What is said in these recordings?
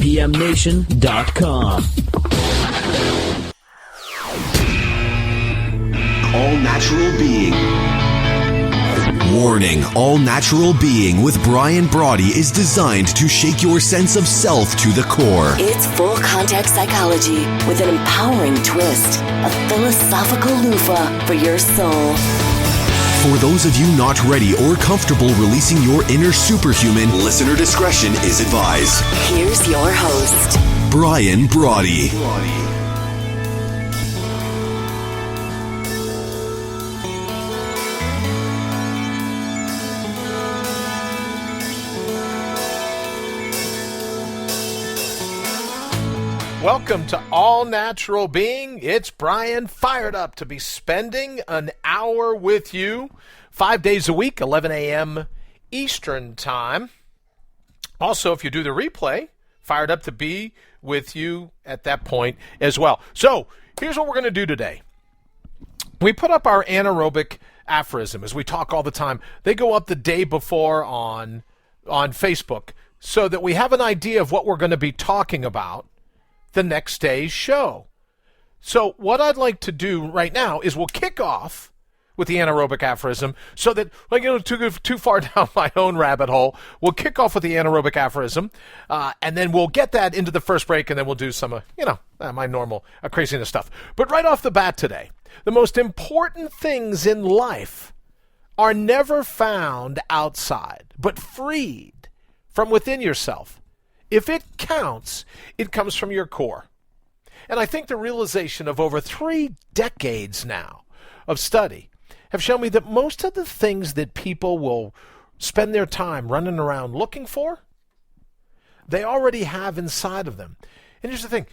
5pmnation.com. All Natural Being. Warning, All Natural Being with Brian Brawdy is designed to shake your sense of self to the core. It's full context psychology with an empowering twist, a philosophical loofah for your soul. For those of you not ready or comfortable releasing your inner superhuman, listener discretion is advised. Here's your host, Brian Brawdy. Welcome to All Natural Being. It's Brian, fired up to be spending an hour with you 5 days a week, 11 a.m. Eastern Time. Also, if you do the replay, fired up to be with you at that point as well. So, here's what we're going to do today. We put up our anaerobic aphorism, as we talk all the time. They go up the day before on Facebook so that we have an idea of what we're going to be talking about the next day's show. So what I'd like to do right now is we'll kick off with the anaerobic aphorism so that, to go too far down my own rabbit hole, we'll kick off with the anaerobic aphorism, and then we'll get that into the first break, and then we'll do some, my normal craziness stuff. But right off the bat today, the most important things in life are never found outside, but freed from within yourself. If it counts, it comes from your core. And I think the realization of over 3 decades now of study have shown me that most of the things that people will spend their time running around looking for, they already have inside of them. And here's the thing.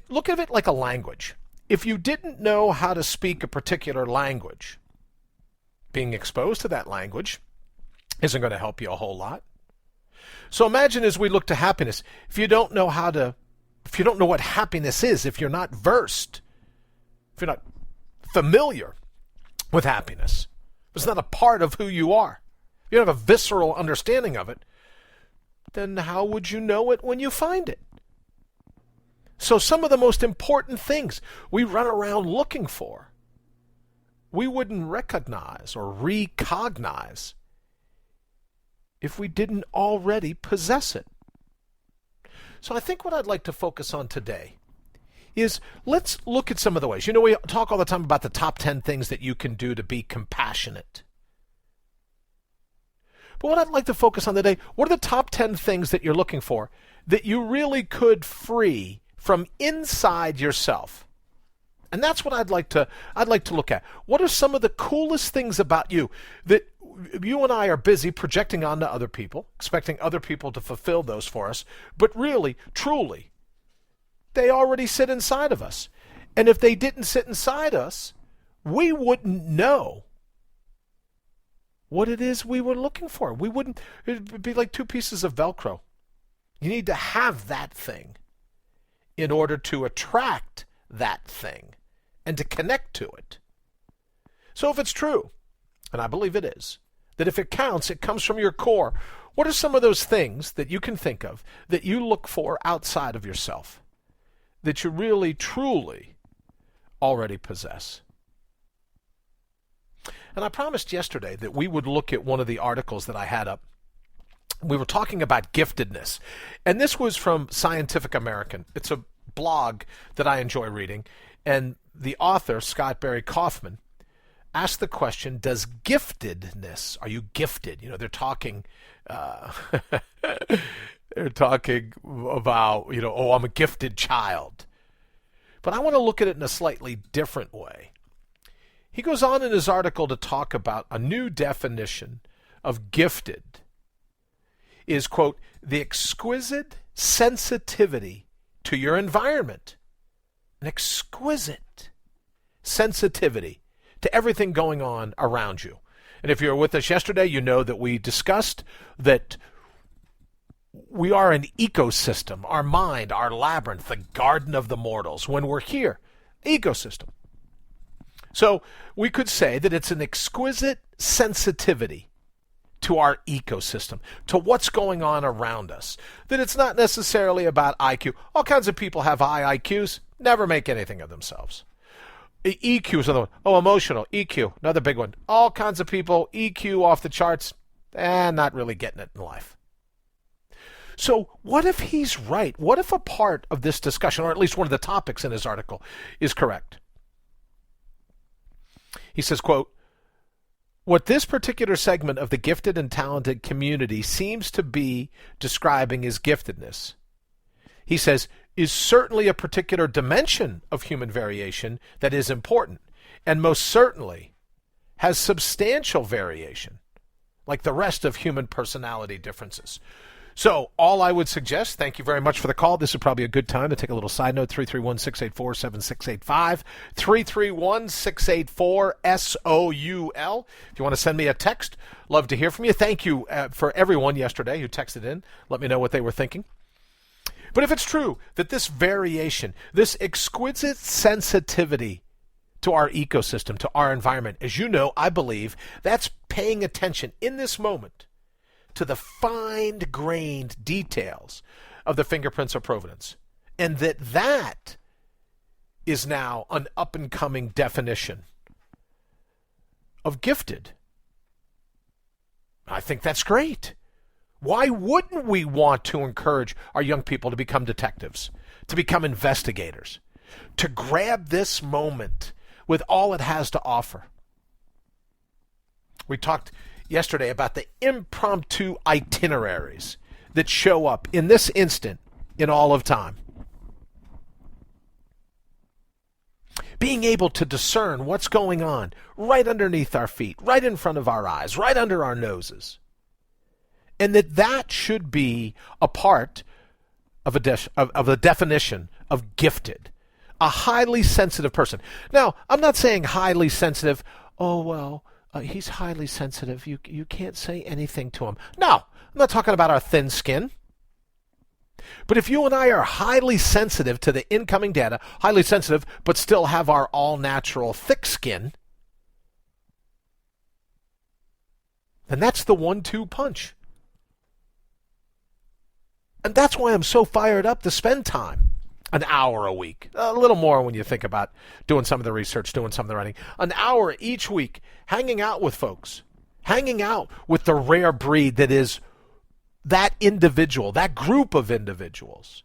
Look at it like a language. If you didn't know how to speak a particular language, being exposed to that language isn't going to help you a whole lot. So imagine as we look to happiness, if you don't know what happiness is, if you're not versed, if you're not familiar with happiness, if it's not a part of who you are, if you don't have a visceral understanding of it, then how would you know it when you find it? So some of the most important things we run around looking for, we wouldn't recognize or recognize if we didn't already possess it. So I think what I'd like to focus on today is let's look at some of the ways. We talk all the time about the top 10 things that you can do to be compassionate. But what I'd like to focus on today, what are the top 10 things that you're looking for that you really could free from inside yourself? And that's what I'd like to look at. What are some of the coolest things about you that you and I are busy projecting onto other people, expecting other people to fulfill those for us, but really, truly, they already sit inside of us. And if they didn't sit inside us, we wouldn't know what it is we were looking for. It'd be like 2 pieces of Velcro. You need to have that thing in order to attract that thing and to connect to it. So if it's true, and I believe it is, that if it counts, it comes from your core, what are some of those things that you can think of that you look for outside of yourself that you really, truly already possess? And I promised yesterday that we would look at one of the articles that I had up. We were talking about giftedness. And this was from Scientific American. It's a blog that I enjoy reading. And the author, Scott Barry Kaufman, asked the question, does giftedness, are you gifted? They're talking about, I'm a gifted child. But I want to look at it in a slightly different way. He goes on in his article to talk about a new definition of gifted is, quote, the exquisite sensitivity to your environment. An exquisite sensitivity to everything going on around you. And if you were with us yesterday, you know that we discussed that we are an ecosystem, our mind, our labyrinth, the garden of the mortals. When we're here, ecosystem. So we could say that it's an exquisite sensitivity to our ecosystem, to what's going on around us. That it's not necessarily about IQ. All kinds of people have high IQs, never make anything of themselves. EQ is another one. Oh, emotional, EQ, another big one. All kinds of people, EQ off the charts, not really getting it in life. So what if he's right? What if a part of this discussion, or at least one of the topics in his article, is correct? He says, quote, what this particular segment of the gifted and talented community seems to be describing is giftedness. He says, is certainly a particular dimension of human variation that is important, and most certainly has substantial variation, like the rest of human personality differences. So all I would suggest, thank you very much for the call. This is probably a good time to take a little side note, 331-684-7685, 331-684-SOUL. If you want to send me a text, love to hear from you. Thank you for everyone yesterday who texted in. Let me know what they were thinking. But if it's true that this variation, this exquisite sensitivity to our ecosystem, to our environment, as you know, I believe that's paying attention in this moment to the fine-grained details of the fingerprints of provenance. And that is now an up-and-coming definition of gifted. I think that's great. Why wouldn't we want to encourage our young people to become detectives, to become investigators, to grab this moment with all it has to offer? We talked yesterday about the impromptu itineraries that show up in this instant in all of time. Being able to discern what's going on right underneath our feet, right in front of our eyes, right under our noses. And that should be a part of a definition of gifted, a highly sensitive person. Now, I'm not saying highly sensitive, he's highly sensitive. You can't say anything to him. No, I'm not talking about our thin skin. But if you and I are highly sensitive to the incoming data, highly sensitive, but still have our all-natural thick skin, then that's the 1-2 punch. And that's why I'm so fired up to spend time, an hour a week, a little more when you think about doing some of the research, doing some of the writing, an hour each week, hanging out with folks, hanging out with the rare breed that is that individual, that group of individuals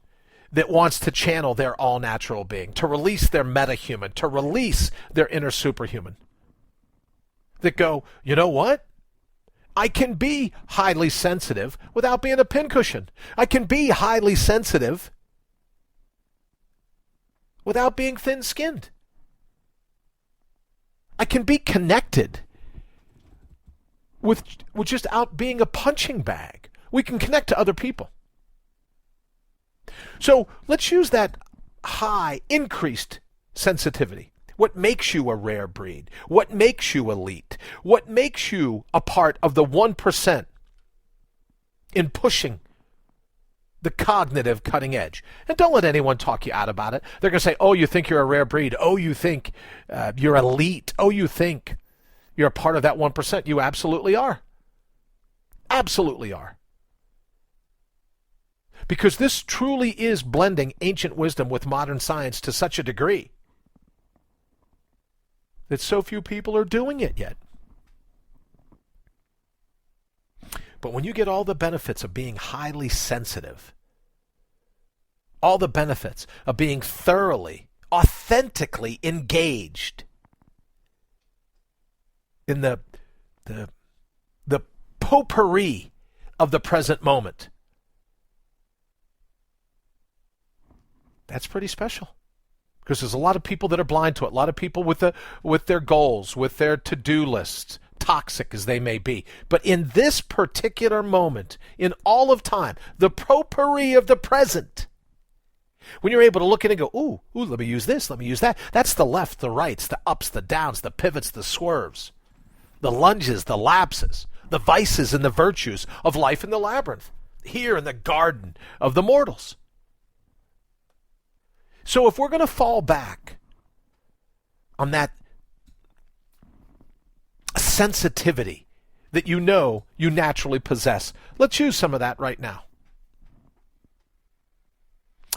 that wants to channel their all-natural being, to release their metahuman, to release their inner superhuman, that go, you know what? I can be highly sensitive without being a pincushion. I can be highly sensitive without being thin-skinned. I can be connected with just out being a punching bag. We can connect to other people. So let's use that high, increased sensitivity. What makes you a rare breed? What makes you elite? What makes you a part of the 1% in pushing the cognitive cutting edge? And don't let anyone talk you out about it. They're going to say, oh, you think you're a rare breed. Oh, you think you're elite. Oh, you think you're a part of that 1%. You absolutely are. Absolutely are. Because this truly is blending ancient wisdom with modern science to such a degree that so few people are doing it yet. But when you get all the benefits of being highly sensitive, all the benefits of being thoroughly, authentically engaged in the potpourri of the present moment, that's pretty special. Because there's a lot of people that are blind to it. A lot of people with their goals, with their to-do lists, toxic as they may be. But in this particular moment, in all of time, the potpourri of the present, when you're able to look in and go, ooh, let me use this, let me use that. That's the left, the rights, the ups, the downs, the pivots, the swerves, the lunges, the lapses, the vices and the virtues of life in the labyrinth, here in the garden of the mortals. So if we're going to fall back on that sensitivity that you know you naturally possess? Let's use some of that right now.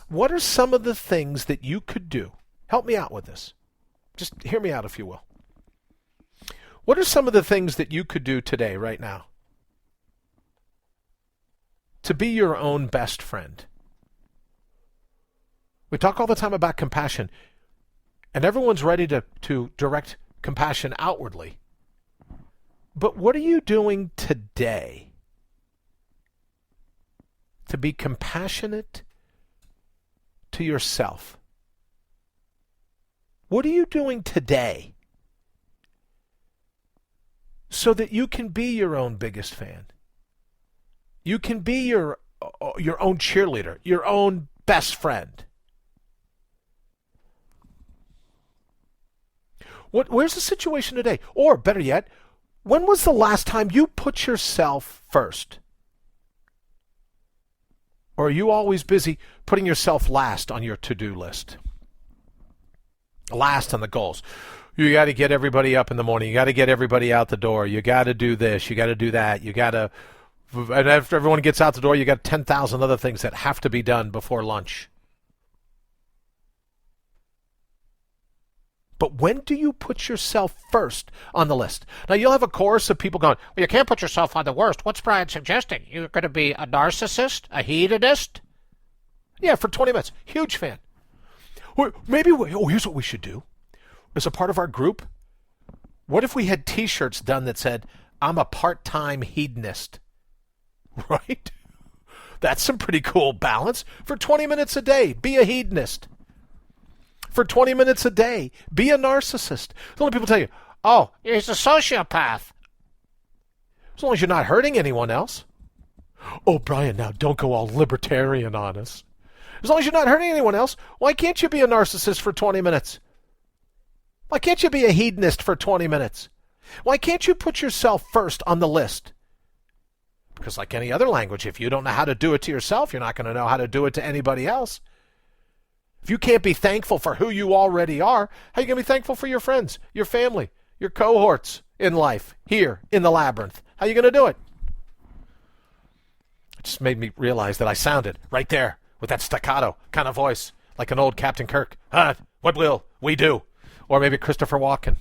What are some of the things that you could do? Help me out with this. Just hear me out, if you will. What are some of the things that you could do today, right now, to be your own best friend? We talk all the time about compassion, and everyone's ready to direct compassion outwardly. But what are you doing today to be compassionate to yourself? What are you doing today so that you can be your own biggest fan? You can be your own cheerleader, your own best friend. Where's the situation today? Or better yet, when was the last time you put yourself first? Or are you always busy putting yourself last on your to-do list? Last on the goals. You got to get everybody up in the morning. You got to get everybody out the door. You got to do this. You got to do that. You got to, and after everyone gets out the door, you got 10,000 other things that have to be done before lunch. But when do you put yourself first on the list? Now, you'll have a chorus of people going, well, you can't put yourself on the worst. What's Brian suggesting? You're going to be a narcissist? A hedonist? Yeah, for 20 minutes. Huge fan. Here's what we should do. As a part of our group, what if we had T-shirts done that said, I'm a part-time hedonist? Right? That's some pretty cool balance. For 20 minutes a day, be a hedonist. For 20 minutes a day, be a narcissist. So when people tell you, oh, he's a sociopath. As long as you're not hurting anyone else. Oh, Brian, now don't go all libertarian on us. As long as you're not hurting anyone else, why can't you be a narcissist for 20 minutes? Why can't you be a hedonist for 20 minutes? Why can't you put yourself first on the list? Because like any other language, if you don't know how to do it to yourself, you're not going to know how to do it to anybody else. If you can't be thankful for who you already are, how are you going to be thankful for your friends, your family, your cohorts in life, here in the labyrinth? How are you going to do it? It just made me realize that I sounded right there with that staccato kind of voice, like an old Captain Kirk. What will we do? Or maybe Christopher Walken.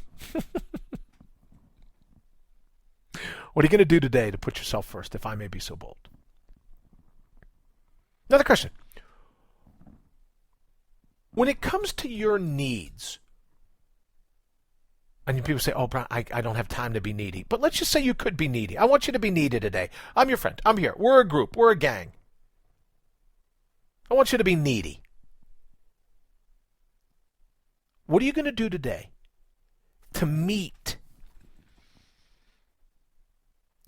What are you going to do today to put yourself first, if I may be so bold? Another question. When it comes to your needs, and people say, oh, Brian, I don't have time to be needy. But let's just say you could be needy. I want you to be needy today. I'm your friend. I'm here. We're a group. We're a gang. I want you to be needy. What are you going to do today to meet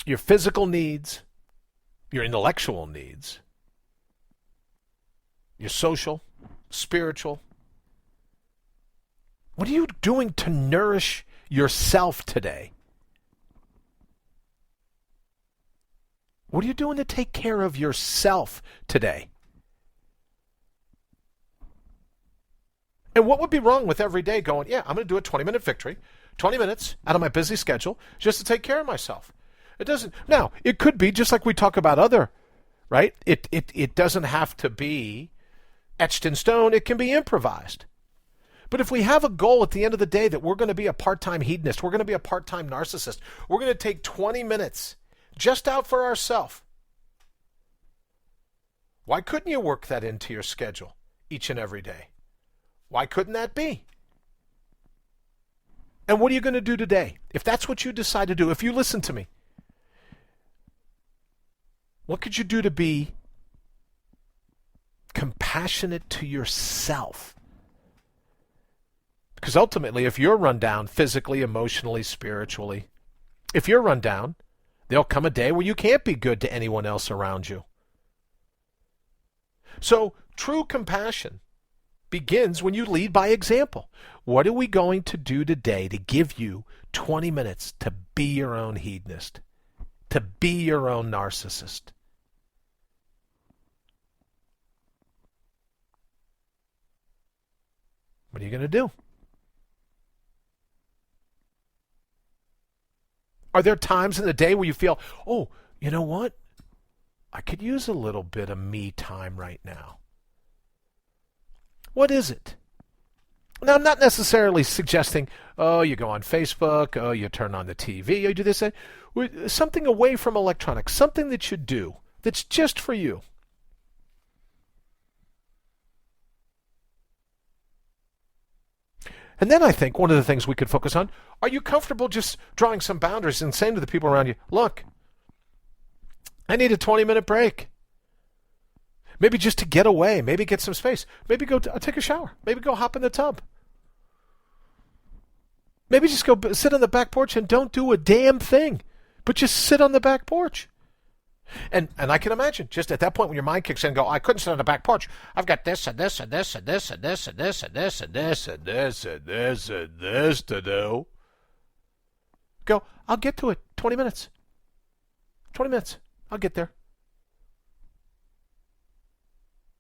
your physical needs, your intellectual needs, your social, spiritual? What are you doing to nourish yourself today? What are you doing to take care of yourself today? And what would be wrong with every day going, yeah, I'm going to do a 20-minute victory, 20 minutes out of my busy schedule just to take care of myself? It doesn't. Now, it could be just like we talk about other, right? It doesn't have to be etched in stone. It can be improvised. But if we have a goal at the end of the day that we're going to be a part-time hedonist, we're going to be a part-time narcissist, we're going to take 20 minutes just out for ourselves. Why couldn't you work that into your schedule each and every day? Why couldn't that be? And what are you going to do today? If that's what you decide to do, if you listen to me, what could you do to be compassionate to yourself? Because ultimately, if you're run down physically, emotionally, spiritually, if you're run down, there'll come a day where you can't be good to anyone else around you. So true compassion begins when you lead by example. What are we going to do today to give you 20 minutes to be your own hedonist, to be your own narcissist? What are you going to do? Are there times in the day where you feel, oh, you know what? I could use a little bit of me time right now. What is it? Now, I'm not necessarily suggesting, oh, you go on Facebook, oh, you turn on the TV, you do this, that. Something away from electronics, something that you do that's just for you. And then I think one of the things we could focus on, are you comfortable just drawing some boundaries and saying to the people around you, look, I need a 20-minute break. Maybe just to get away, maybe get some space. Maybe go take a shower. Maybe go hop in the tub. Maybe just go sit on the back porch and don't do a damn thing, but just sit on the back porch. And I can imagine, just at that point when your mind kicks in and go, I couldn't sit on the back porch. I've got this and this and this and this and this and this and this and this and this and this and this to do. Go, I'll get to it. 20 minutes. 20 minutes. I'll get there.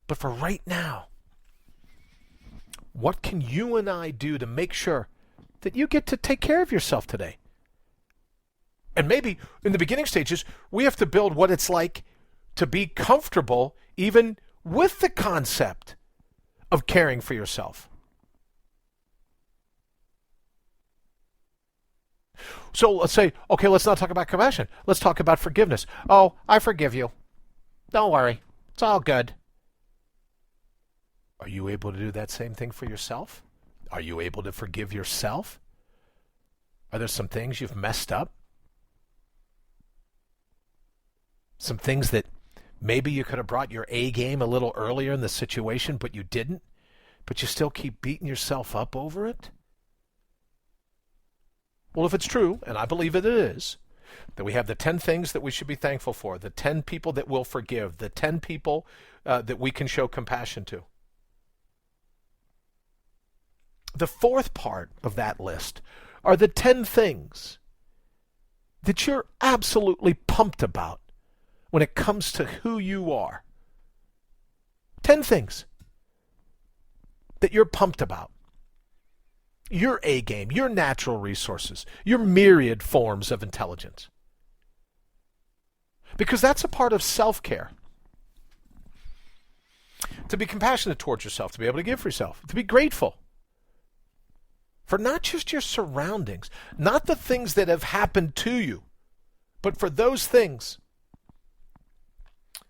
But for right now, what can you and I do to make sure that you get to take care of yourself today? And maybe in the beginning stages, we have to build what it's like to be comfortable even with the concept of caring for yourself. So let's say, okay, let's not talk about compassion. Let's talk about forgiveness. Oh, I forgive you. Don't worry. It's all good. Are you able to do that same thing for yourself? Are you able to forgive yourself? Are there some things you've messed up? Some things that maybe you could have brought your A game a little earlier in the situation, but you didn't? But you still keep beating yourself up over it? Well, if it's true, and I believe it is, that we have the 10 things that we should be thankful for, the 10 people that we'll forgive, the 10 people that we can show compassion to. The fourth part of that list are the 10 things that you're absolutely pumped about when it comes to who you are. 10 things that you're pumped about. Your A game, your natural resources, your myriad forms of intelligence. Because that's a part of self-care. To be compassionate towards yourself, to be able to give for yourself, to be grateful for not just your surroundings, not the things that have happened to you, but for those things,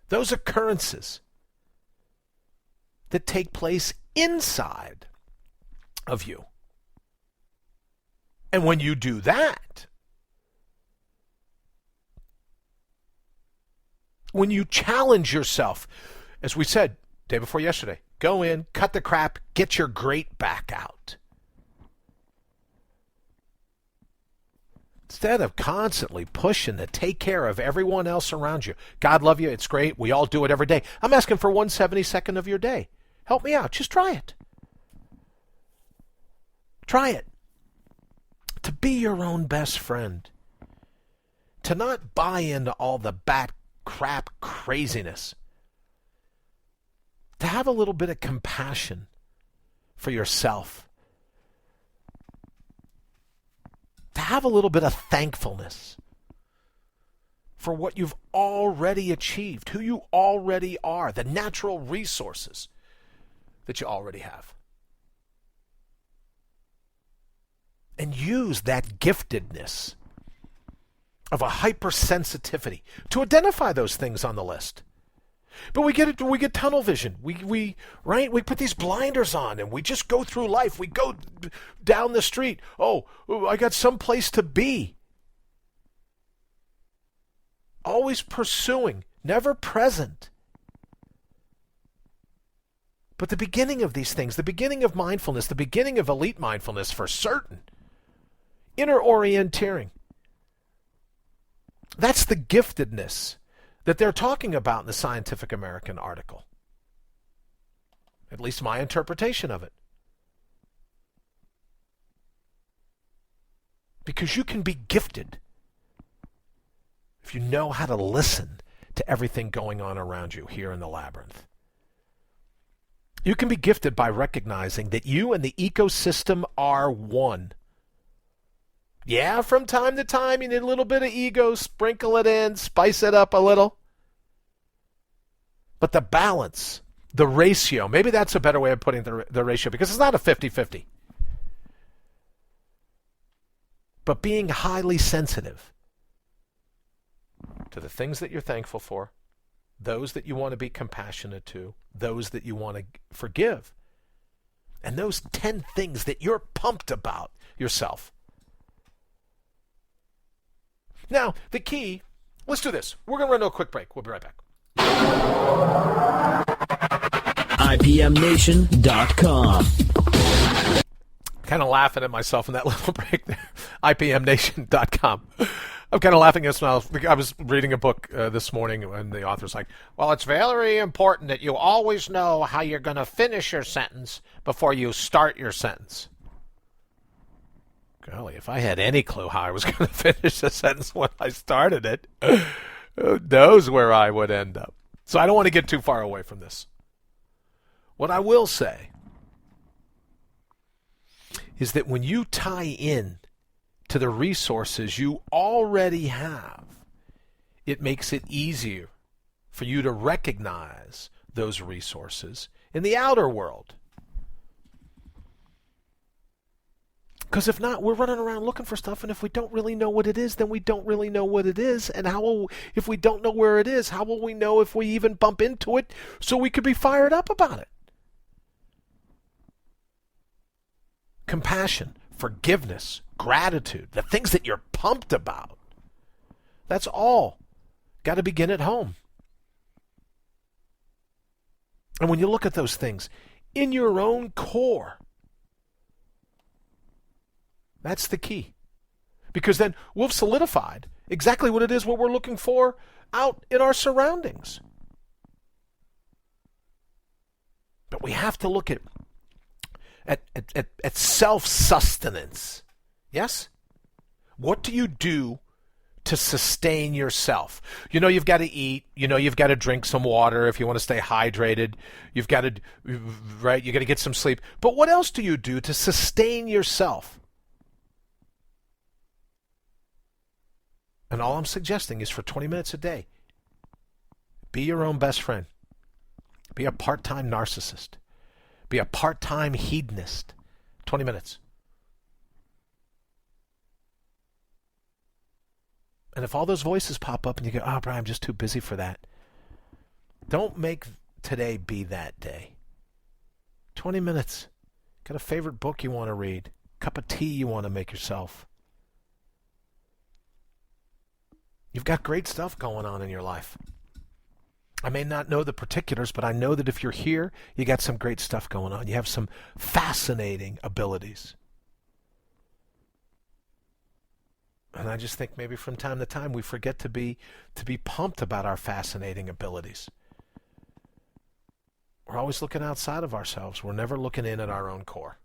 those occurrences that take place inside of you. And when you do that, when you challenge yourself, as we said day before yesterday, go in, cut the crap, get your great back out. Instead of constantly pushing to take care of everyone else around you. God love you, it's great, we all do it every day. I'm asking for 1/72 of your day. Help me out, just try it. Try it. To be your own best friend. To not buy into all the bat crap craziness. To have a little bit of compassion for yourself. To have a little bit of thankfulness for what you've already achieved, who you already are, the natural resources that you already have. And use that giftedness of a hypersensitivity to identify those things on the list. But we get tunnel vision. We put these blinders on and we just go through life. We go down the street. Oh, I got some place to be. Always pursuing, never present. But the beginning of these things, the beginning of mindfulness, the beginning of elite mindfulness for certain, inner orienteering. That's the giftedness that they're talking about in the Scientific American article. At least my interpretation of it. Because you can be gifted if you know how to listen to everything going on around you here in the labyrinth. You can be gifted by recognizing that you and the ecosystem are one. Yeah, from time to time, you need a little bit of ego, sprinkle it in, spice it up a little. But the balance, the ratio, maybe that's a better way of putting the ratio, because it's not a 50-50. But being highly sensitive to the things that you're thankful for, those that you want to be compassionate to, those that you want to forgive, and those 10 things that you're pumped about yourself. Now, the key, let's do this. We're going to run to a quick break. We'll be right back. IPMNation.com. Kind of laughing at myself in that little break there. IPMNation.com. I'm kind of laughing at myself. I was reading a book this morning, and the author's like, well, it's very important that you always know how you're going to finish your sentence before you start your sentence. Golly, if I had any clue how I was going to finish the sentence when I started it, who knows where I would end up. So I don't want to get too far away from this. What I will say is that when you tie in to the resources you already have, it makes it easier for you to recognize those resources in the outer world. Because if not, we're running around looking for stuff, and if we don't really know what it is, then we don't really know what it is. And if we don't know where it is, how will we know if we even bump into it so we could be fired up about it? Compassion, forgiveness, gratitude, the things that you're pumped about. That's all got to begin at home. And when you look at those things in your own core, that's the key. Because then we've solidified exactly what it is what we're looking for out in our surroundings. But we have to look at self-sustenance. Yes? What do you do to sustain yourself? You know you've got to eat. You know you've got to drink some water if you want to stay hydrated. You've got to, right? You got to get some sleep. But what else do you do to sustain yourself? And all I'm suggesting is for 20 minutes a day, be your own best friend. Be a part-time narcissist. Be a part-time hedonist. 20 minutes. And if all those voices pop up and you go, oh, Brian, I'm just too busy for that. Don't make today be that day. 20 minutes. Got a favorite book you want to read. Cup of tea you want to make yourself. You've got great stuff going on in your life. I may not know the particulars, but I know that if you're here, you got some great stuff going on. You have some fascinating abilities. And I just think maybe from time to time we forget to be pumped about our fascinating abilities. We're always looking outside of ourselves. We're never looking in at our own core.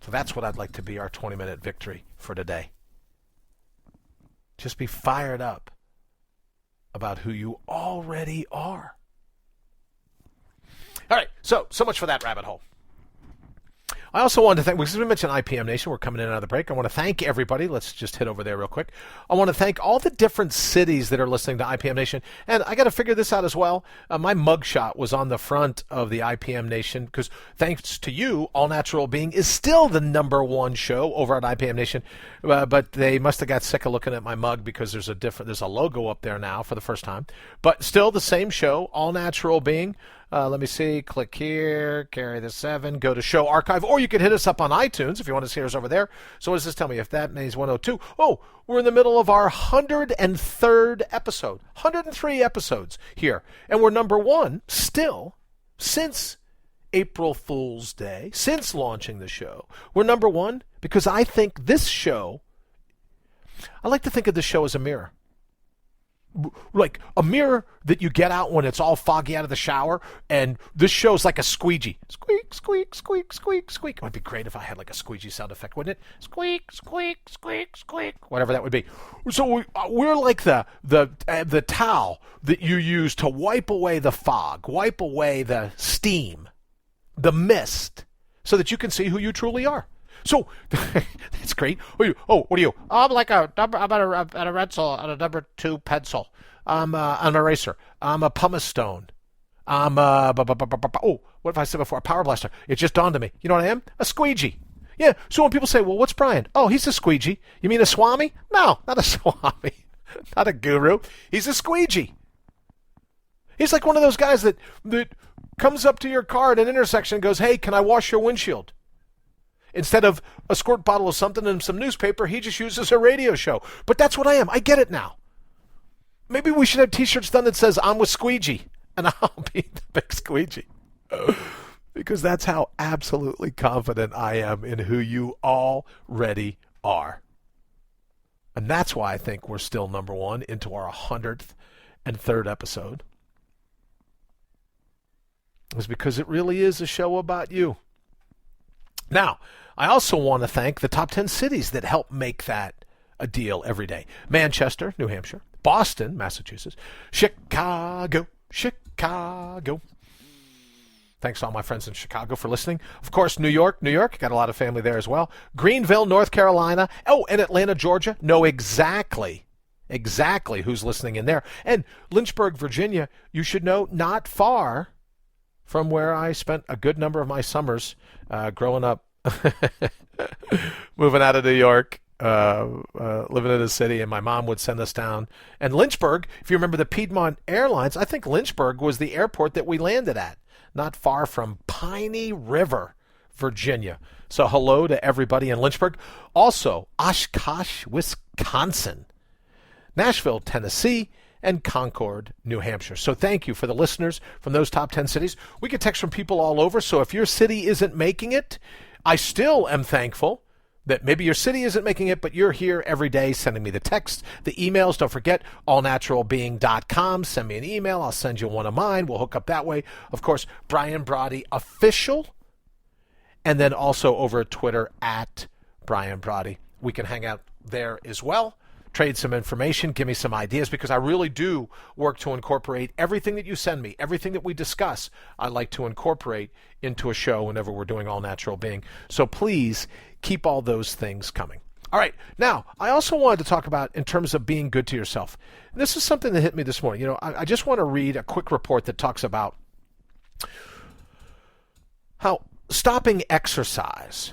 So that's what I'd like to be our 20-minute victory for today. Just be fired up about who you already are. All right, so much for that rabbit hole. I also wanted to thank, because we mentioned IPM Nation, we're coming in and out of the break. I want to thank everybody. Let's just hit over there real quick. I want to thank all the different cities that are listening to IPM Nation. And I got to figure this out as well. My mugshot was on the front of the IPM Nation because thanks to you, All Natural Being is still the #1 show over at IPM Nation. But they must have got sick of looking at my mug because there's a logo up there now for the first time. But still the same show, All Natural Being. Let me see. Click here. Carry the 7. Go to show archive. Or you can hit us up on iTunes if you want to see us over there. So what does this tell me? If that means 102. Oh, we're in the middle of our 103rd episode. 103 episodes here. And we're #1 still since April Fool's Day, since launching the show. We're #1 because I think this show, I like to think of this show as a mirror. Like a mirror that you get out when it's all foggy out of the shower, and this show's like a squeegee. Squeak, squeak, squeak, squeak, squeak. It would be great if I had like a squeegee sound effect, wouldn't it? Squeak, squeak, squeak, squeak. Whatever that would be. So we're like the towel that you use to wipe away the fog, wipe away the steam, the mist so that you can see who you truly are. So that's great. What are you? I'm like I'm at a rental on a number 2 pencil. I'm an eraser. I'm a pumice stone. I'm what have I said before? A power blaster. It just dawned on me. You know what I am? A squeegee. Yeah. So when people say, well, what's Brian? Oh, he's a squeegee. You mean a swami? No, not a swami. Not a guru. He's a squeegee. He's like one of those guys that comes up to your car at an intersection and goes, hey, can I wash your windshield? Instead of a squirt bottle of something and some newspaper, he just uses a radio show. But that's what I am. I get it now. Maybe we should have T-shirts done that says, I'm with Squeegee, and I'll be the big squeegee. Because that's how absolutely confident I am in who you already are. And that's why I think we're still number 1 into our 103rd episode. It's because it really is a show about you. Now, I also want to thank the top 10 cities that help make that a deal every day. Manchester, New Hampshire. Boston, Massachusetts. Chicago. Thanks to all my friends in Chicago for listening. Of course, New York. Got a lot of family there as well. Greenville, North Carolina. Oh, and Atlanta, Georgia. Know exactly who's listening in there. And Lynchburg, Virginia, you should know, not far from where I spent a good number of my summers growing up, moving out of New York, living in the city, and my mom would send us down. And Lynchburg, if you remember the Piedmont Airlines, I think Lynchburg was the airport that we landed at, not far from Piney River, Virginia. So hello to everybody in Lynchburg. Also, Oshkosh, Wisconsin, Nashville, Tennessee, and Concord, New Hampshire. So thank you for the listeners from those top 10 cities. We get texts from people all over, so if your city isn't making it, I still am thankful that maybe your city isn't making it, but you're here every day sending me the texts, the emails. Don't forget, allnaturalbeing.com. Send me an email. I'll send you one of mine. We'll hook up that way. Of course, Brian Brawdy Official, and then also over at Twitter at Brian Brawdy. We can hang out there as well. Trade some information, give me some ideas, because I really do work to incorporate everything that you send me, everything that we discuss, I like to incorporate into a show whenever we're doing All Natural Being. So please keep all those things coming. All right, now, I also wanted to talk about in terms of being good to yourself. This is something that hit me this morning. You know, I just want to read a quick report that talks about how stopping exercise.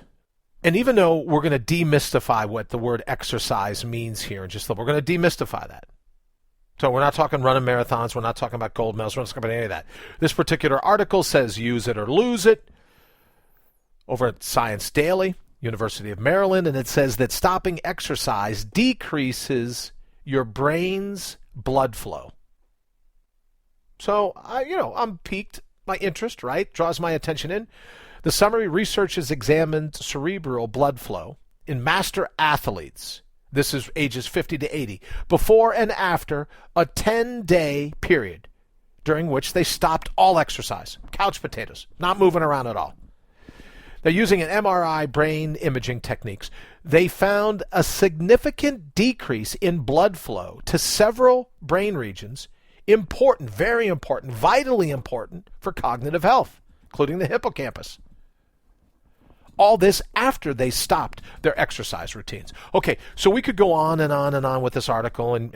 And even though we're going to demystify what the word exercise means here in just a little, we're going to demystify that. So we're not talking running marathons. We're not talking about gold medals. We're not talking about any of that. This particular article says use it or lose it over at Science Daily, University of Maryland, and it says that stopping exercise decreases your brain's blood flow. So, I'm piqued. My interest, right, draws my attention in. The summary research has examined cerebral blood flow in master athletes. This is ages 50 to 80, before and after a 10-day period during which they stopped all exercise. Couch potatoes, not moving around at all. They're using an MRI brain imaging techniques. They found a significant decrease in blood flow to several brain regions, important, very important, vitally important for cognitive health, including the hippocampus. All this after they stopped their exercise routines. Okay, so we could go on and on and on with this article and,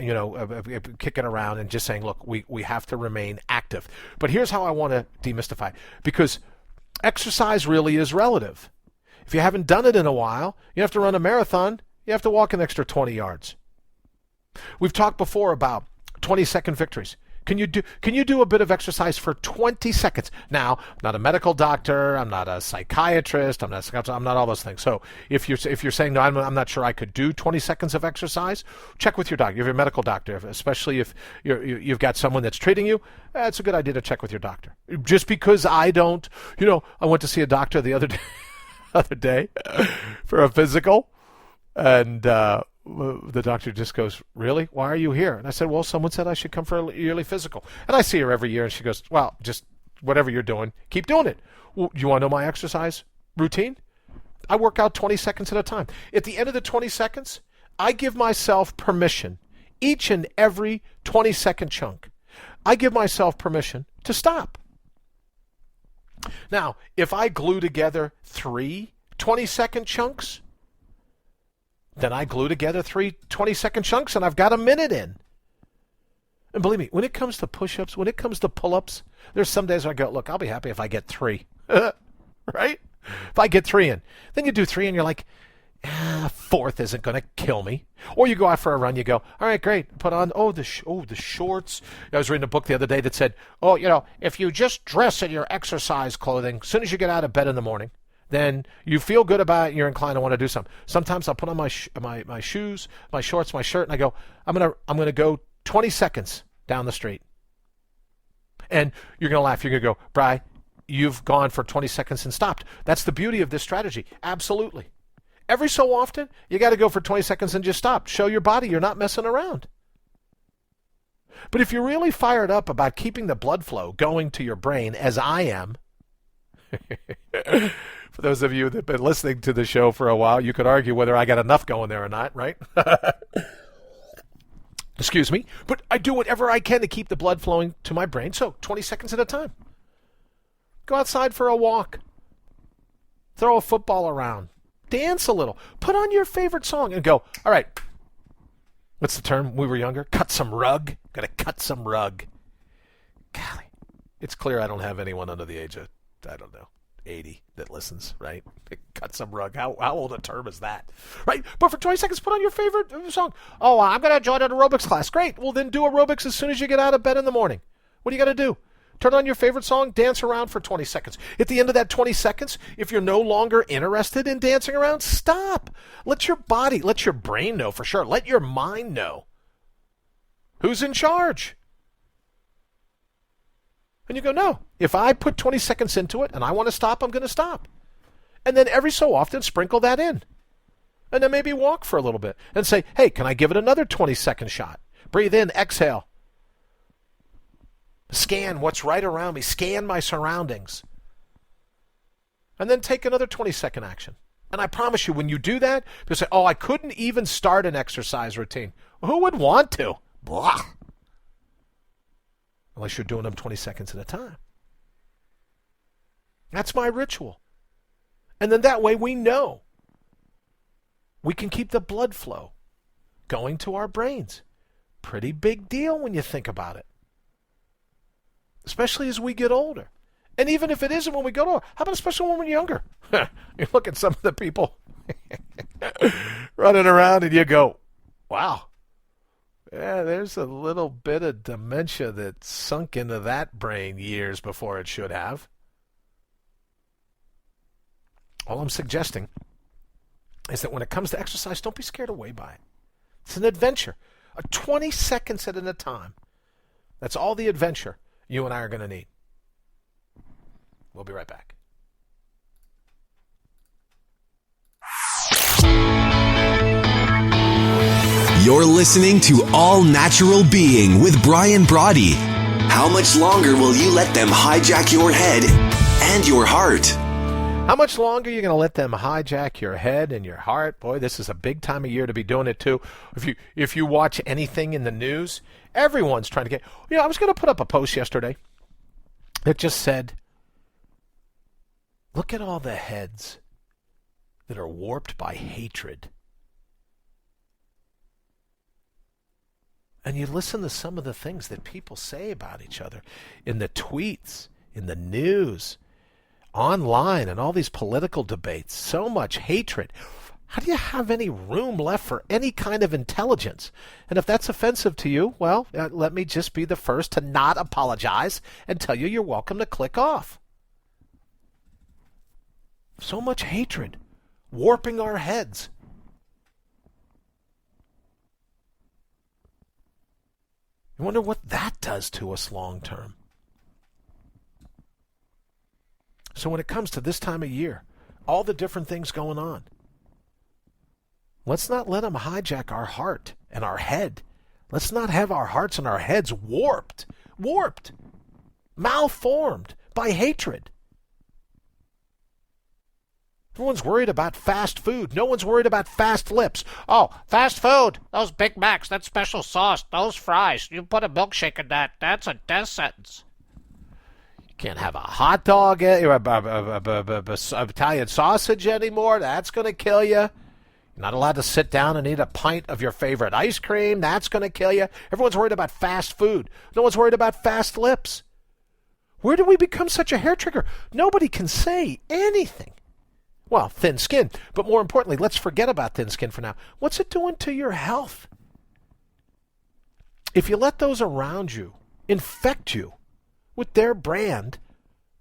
kick it around and just saying, look, we have to remain active. But here's how I want to demystify, because exercise really is relative. If you haven't done it in a while, you have to run a marathon, you have to walk an extra 20 yards. We've talked before about 20-second victories. Can you do a bit of exercise for 20 seconds? Now, I'm not a medical doctor. I'm not a psychiatrist. I'm not all those things. So if you're saying, no, I'm not sure I could do 20 seconds of exercise, check with your doctor. If you're a medical doctor, especially if you've got someone that's treating you, it's a good idea to check with your doctor. Just because I don't, I went to see a doctor the other day for a physical, and the doctor just goes, really? Why are you here? And I said, well, someone said I should come for a yearly physical. And I see her every year, and she goes, well, just whatever you're doing, keep doing it. Well, you want to know my exercise routine? I work out 20 seconds at a time. At the end of the 20 seconds, I give myself permission, each and every 20-second chunk, I give myself permission to stop. Now, if I glue together 3 20-second chunks, then I glue together 3 20-second chunks and I've got a minute in. And believe me, when it comes to push-ups, when it comes to pull-ups, there's some days I go, look, I'll be happy if I get 3. Right? If I get 3 in. Then you do 3 and you're like, fourth isn't going to kill me. Or you go out for a run, you go, all right, great, put on, the shorts. I was reading a book the other day that said, if you just dress in your exercise clothing, as soon as you get out of bed in the morning, then you feel good about it and you're inclined to want to do something. Sometimes I'll put on my shoes, my shorts, my shirt, and I go, I'm gonna go 20 seconds down the street. And you're going to laugh. You're going to go, Bri, you've gone for 20 seconds and stopped. That's the beauty of this strategy. Absolutely. Every so often, you got to go for 20 seconds and just stop. Show your body you're not messing around. But if you're really fired up about keeping the blood flow going to your brain, as I am, for those of you that have been listening to the show for a while, you could argue whether I got enough going there or not, right? Excuse me. But I do whatever I can to keep the blood flowing to my brain. So 20 seconds at a time. Go outside for a walk. Throw a football around. Dance a little. Put on your favorite song and go, all right. What's the term when we were younger? Cut some rug. Got to cut some rug. Golly. It's clear I don't have anyone under the age of, 80 that listens, right? Cut some rug. How old a term is that? Right? But for 20 seconds, put on your favorite song. Oh, I'm going to join an aerobics class. Great. Well, then do aerobics as soon as you get out of bed in the morning. What do you got to do? Turn on your favorite song, dance around for 20 seconds. At the end of that 20 seconds, if you're no longer interested in dancing around, stop. Let your body, let your brain know for sure. Let your mind know who's in charge. And you go, no, if I put 20 seconds into it and I want to stop, I'm going to stop. And then every so often, sprinkle that in. And then maybe walk for a little bit and say, hey, can I give it another 20-second shot? Breathe in, exhale. Scan what's right around me. Scan my surroundings. And then take another 20-second action. And I promise you, when you do that, you'll say, I couldn't even start an exercise routine. Well, who would want to? Blah. Unless you're doing them 20 seconds at a time. That's my ritual. And then that way we know we can keep the blood flow going to our brains. Pretty big deal when you think about it. Especially as we get older. And even if it isn't when we get older, how about especially when we're younger? You look at some of the people running around and you go, wow. Yeah, there's a little bit of dementia that sunk into that brain years before it should have. All I'm suggesting is that when it comes to exercise, don't be scared away by it. It's an adventure. 20 seconds at a time. That's all the adventure you and I are going to need. We'll be right back. You're listening to All Natural Being with Brian Brawdy. How much longer will you let them hijack your head and your heart? How much longer are you going to let them hijack your head and your heart? Boy, this is a big time of year to be doing it too. If you watch anything in the news, everyone's trying to get... I was going to put up a post yesterday that just said, look at all the heads that are warped by hatred. And you listen to some of the things that people say about each other in the tweets, in the news, online, and all these political debates. So much hatred. How do you have any room left for any kind of intelligence? And if that's offensive to you, well, let me just be the first to not apologize and tell you you're welcome to click off. So much hatred, warping our heads. I wonder what that does to us long term. So when it comes to this time of year, all the different things going on, let's not let them hijack our heart and our head. Let's not have our hearts and our heads warped, malformed by hatred. Everyone's worried about fast food. No one's worried about fast lips. Oh, fast food. Those Big Macs, that special sauce, those fries. You put a milkshake in that. That's a death sentence. Can't have a hot dog, Italian sausage anymore. That's going to kill you. You're not allowed to sit down and eat a pint of your favorite ice cream. That's going to kill you. Everyone's worried about fast food. No one's worried about fast lips. Where did we become such a hair trigger? Nobody can say anything. Well, thin skin. But more importantly, let's forget about thin skin for now. What's it doing to your health? If you let those around you infect you with their brand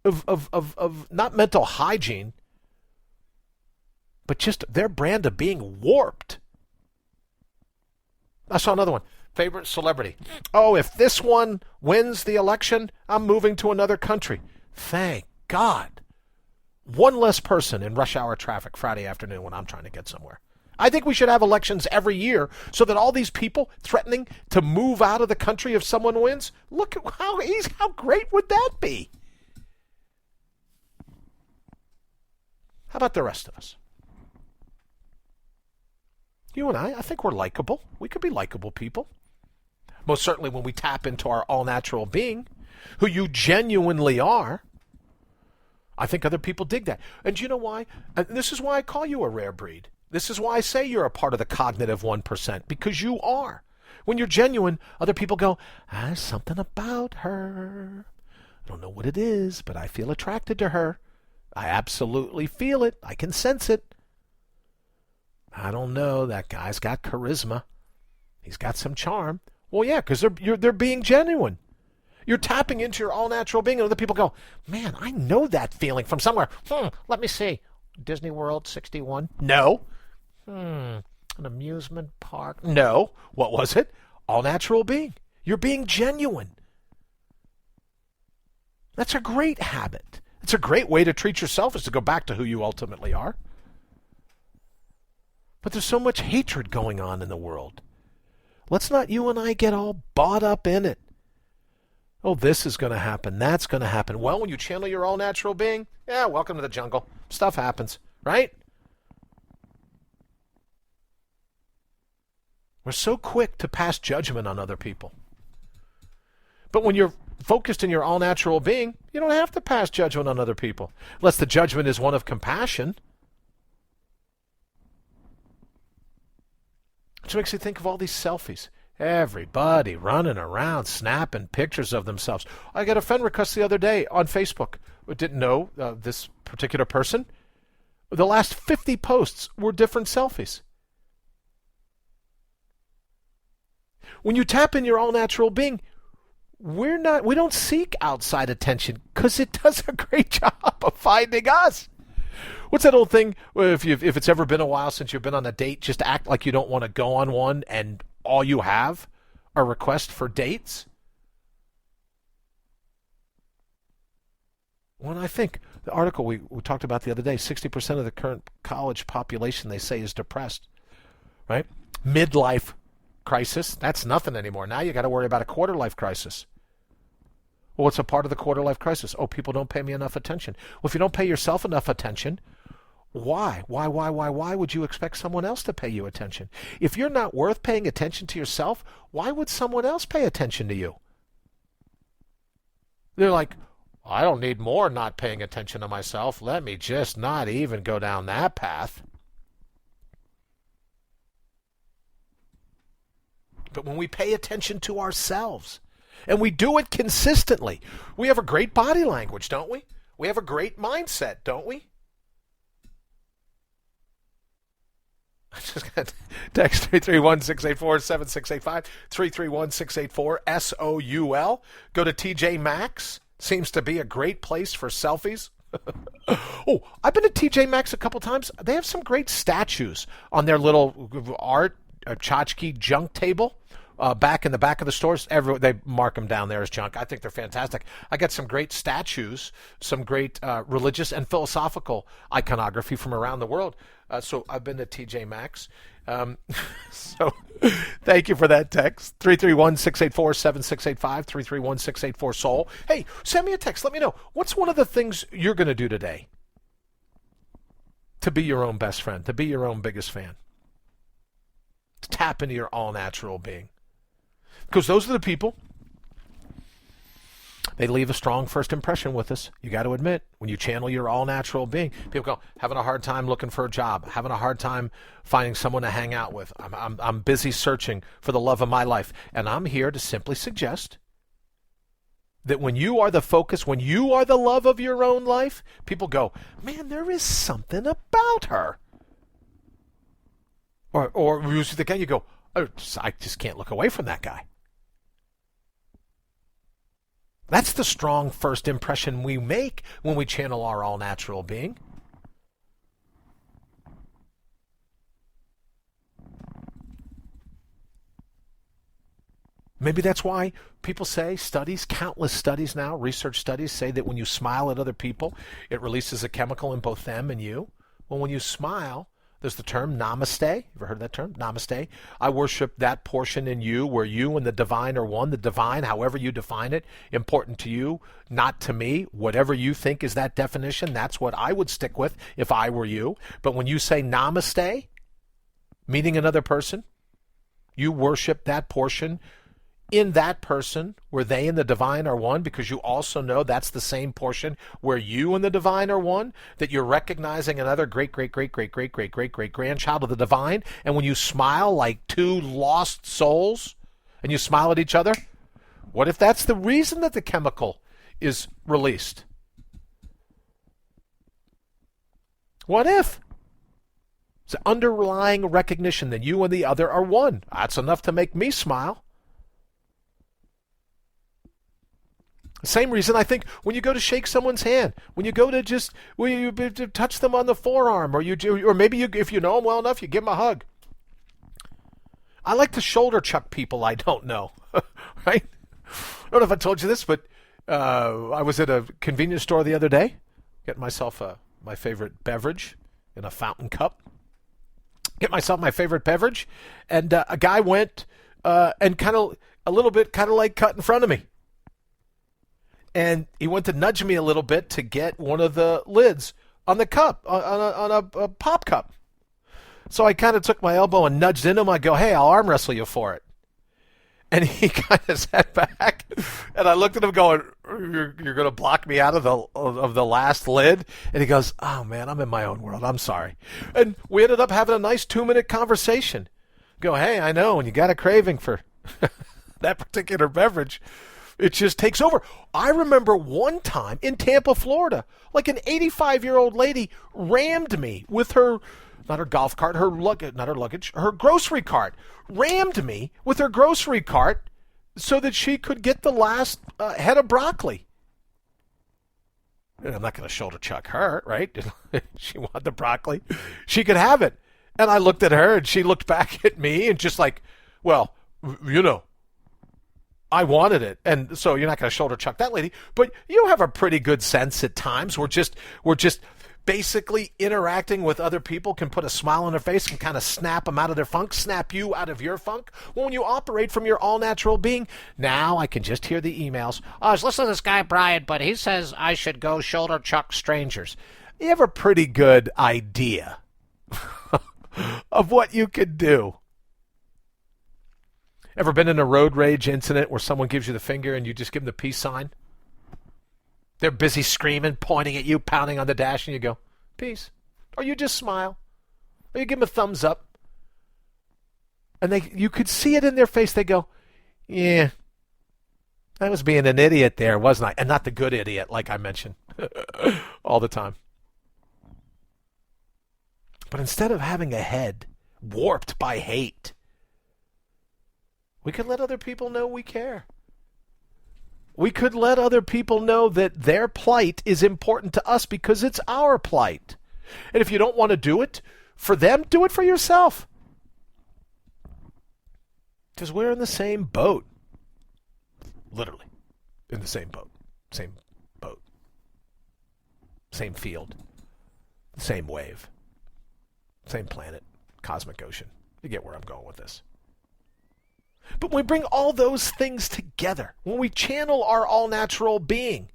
of not mental hygiene, but just their brand of being warped. I saw another one. Favorite celebrity. Oh, if this one wins the election, I'm moving to another country. Thank God. One less person in rush hour traffic Friday afternoon when I'm trying to get somewhere. I think we should have elections every year so that all these people threatening to move out of the country if someone wins, look at how great would that be? How about the rest of us? You and I think we're likable. We could be likable people. Most certainly when we tap into our all-natural being, who you genuinely are. I think other people dig that. And you know why? And this is why I call you a rare breed. This is why I say you're a part of the cognitive 1%, because you are. When you're genuine, other people go, there's something about her. I don't know what it is, but I feel attracted to her. I absolutely feel it. I can sense it. I don't know. That guy's got charisma. He's got some charm. Well, yeah, because they're being genuine. You're tapping into your all-natural being, and other people go, man, I know that feeling from somewhere. Let me see. Disney World 61? No. An amusement park? No. What was it? All-natural being. You're being genuine. That's a great habit. It's a great way to treat yourself, is to go back to who you ultimately are. But there's so much hatred going on in the world. Let's not you and I get all bought up in it. Oh, this is going to happen. That's going to happen. Well, when you channel your all-natural being, yeah, welcome to the jungle. Stuff happens, right? We're so quick to pass judgment on other people. But when you're focused in your all-natural being, you don't have to pass judgment on other people, unless the judgment is one of compassion. Which makes you think of all these selfies. Everybody running around, snapping pictures of themselves. I got a friend request the other day on Facebook. I didn't know this particular person. The last 50 posts were different selfies. When you tap in your all-natural being, we don't seek outside attention because it does a great job of finding us. What's that old thing? If it's ever been a while since you've been on a date, just act like you don't want to go on one, and all you have are requests for dates. When I think the article we talked about the other day, 60% of the current college population, they say, is depressed, right? Midlife crisis, that's nothing anymore. Now you got to worry about a quarter-life crisis. Well, what's a part of the quarter-life crisis? Oh, people don't pay me enough attention. Well, if you don't pay yourself enough attention, why? Why would you expect someone else to pay you attention? If you're not worth paying attention to yourself, why would someone else pay attention to you? They're like, I don't need more not paying attention to myself. Let me just not even go down that path. But when we pay attention to ourselves, and we do it consistently, we have a great body language, don't we? We have a great mindset, don't we? I just got text 331-684-7685, 331-684-SOUL. Go to TJ Maxx. Seems to be a great place for selfies. Oh, I've been to TJ Maxx a couple times. They have some great statues on their little art tchotchke junk table. Back in the back of the stores, they mark them down there as junk. I think they're fantastic. I got some great statues, some great religious and philosophical iconography from around the world. So I've been to TJ Maxx. So thank you for that text. 331-684-7685, 331-684-SOUL. Hey, send me a text. Let me know. What's one of the things you're going to do today to be your own best friend, to be your own biggest fan? To tap into your all-natural being. Because those are the people they leave a strong first impression with us. You got to admit, when you channel your all-natural being, people go, having a hard time looking for a job, having a hard time finding someone to hang out with. I'm busy searching for the love of my life. And I'm here to simply suggest that when you are the focus, when you are the love of your own life, people go, man, there is something about her. Or you see the guy, you go, oh, I just can't look away from that guy. That's the strong first impression we make when we channel our all-natural being. Maybe that's why people say, countless studies now, research studies say that when you smile at other people, it releases a chemical in both them and you. Well, when you smile, there's the term namaste. You ever heard that term? Namaste. I worship that portion in you where you and the divine are one. The divine, however you define it, important to you, not to me. Whatever you think is that definition, that's what I would stick with if I were you. But when you say namaste, meeting another person, you worship that portion in that person where they and the divine are one, because you also know that's the same portion where you and the divine are one, that you're recognizing another great grandchild of the divine. And when you smile like two lost souls and you smile at each other, what if that's the reason that the chemical is released? What if? It's an underlying recognition that you and the other are one. That's enough to make me smile. Same reason I think when you go to shake someone's hand, when you go to to touch them on the forearm, or maybe you, if you know them well enough, you give them a hug. I like to shoulder chuck people I don't know, right? I don't know if I told you this, but I was at a convenience store the other day, getting myself my favorite beverage in a fountain cup. Get myself my favorite beverage, and a guy went and kind of like cut in front of me. And he went to nudge me a little bit to get one of the lids on the cup, on a pop cup. So I kind of took my elbow and nudged into him. I go, hey, I'll arm wrestle you for it. And he kind of sat back, and I looked at him going, you're going to block me out of the last lid? And he goes, oh, man, I'm in my own world. I'm sorry. And we ended up having a nice 2-minute conversation. Go, hey, I know, when you got a craving for that particular beverage, it just takes over. I remember one time in Tampa, Florida, like an 85-year-old lady rammed me with her, not her golf cart, her grocery cart. Rammed me with her grocery cart so that she could get the last head of broccoli. And I'm not going to shoulder chuck her, right? She wanted the broccoli. She could have it. And I looked at her, and she looked back at me and just like, well, you know, I wanted it, and so you're not going to shoulder chuck that lady, but you have a pretty good sense at times. We're just basically interacting with other people, can put a smile on their face and kind of snap them out of their funk, snap you out of your funk. Well, when you operate from your all-natural being, now I can just hear the emails. Oh, I was listening to this guy, Brian, but he says I should go shoulder chuck strangers. You have a pretty good idea of what you could do. Ever been in a road rage incident where someone gives you the finger and you just give them the peace sign? They're busy screaming, pointing at you, pounding on the dash, and you go, peace. Or you just smile. Or you give them a thumbs up. And you could see it in their face. They go, yeah, I was being an idiot there, wasn't I? And not the good idiot, like I mentioned all the time. But instead of having a head warped by hate, we could let other people know we care. We could let other people know that their plight is important to us because it's our plight. And if you don't want to do it for them, do it for yourself. Because we're in the same boat. Literally. In the same boat. Same boat. Same field. Same wave. Same planet. Cosmic ocean. You get where I'm going with this. But when we bring all those things together, when we channel our all-natural being,